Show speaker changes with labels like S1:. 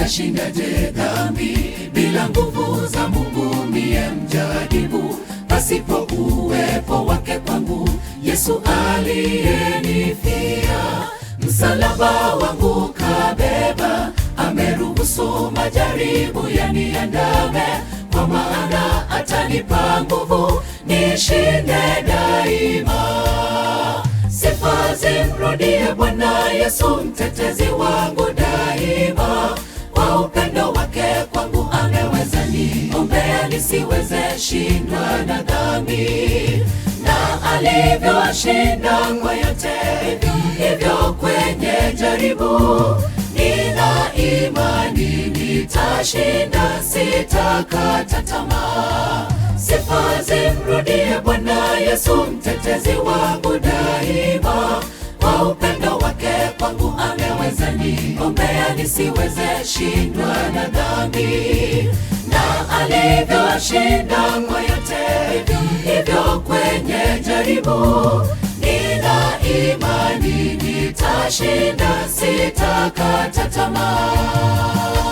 S1: nitashindaje dhambi? Bila nguvu za Mungu mie mjaribu, pasipo uwepo wake kwangu. Yesu aliyenifia, msalaba wangu kabeba, ameruhusu majaribu yaniandame, kwa maana atanipa nguvu nishinde daima. Sifa zimrudie Bwana Yesu, mtetezi wangu daima. Kwa upendo wake kwangu ameweza niombea, nisiweze shindwa na dhambi. Na alivyoshinda kwa yote, hivyo kwenye jaribu, nina imani nitashinda, sitakata tamaa. Sifa zimrudie Bwana Yesu, mtetezi wangu daima. Kwa upendo wake kwangu ameweza niombea, nisiweze shindwa na dhambi. Na alivyoshinda kwa yote, hivyo kwenye jaribu, nina imani nitashinda, sitakata tamaa.